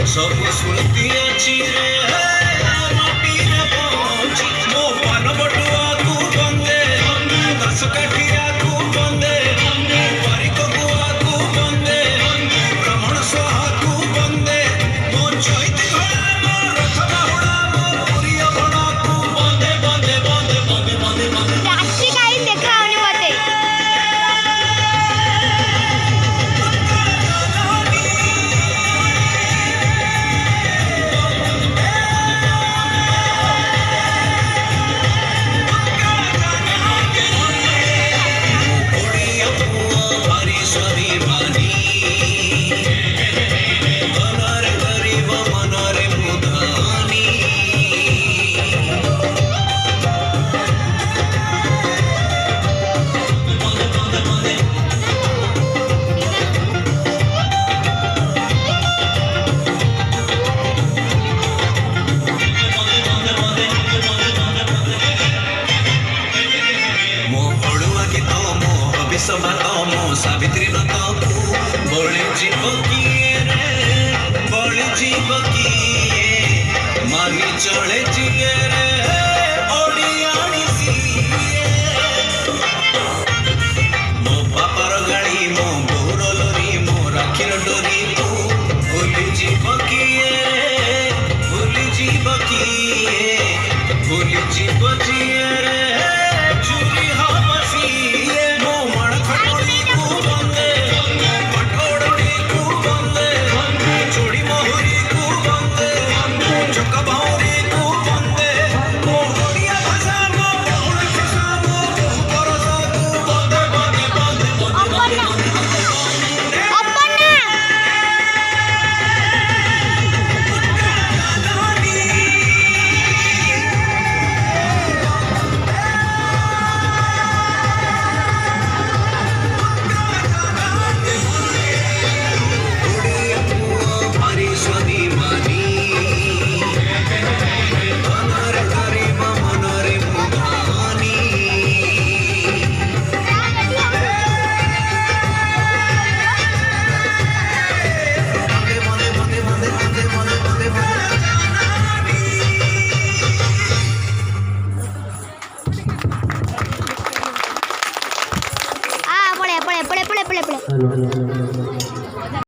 सब स्मृति अच्छी रे माटी रे पहुंची मो पान बटुआ तू बंदे दस काठिया तू बंदे बारिक गुआ तू बंदे ब्राह्मण स्वाहा तू बंदे मो चैती घोड़ा मो रथ बाहुड़ा मो पुरिया भणा तू बंदे बंदे बंदे बंदे बंदे बंदे राष्ट्रीय काही देखावनी मते सावित्री नतकू बड़ी जीव किए रे बड़ी जीव किए मानी चले जिए रे ओडियाणी सीए मो बापर गाड़ी मो बोर लोरी मो राखीर डोरी तू भूली जीव किए रे भूली जीव किए भूली जीव जिए रे चूरी हबसिए मो मण खटोली Hello.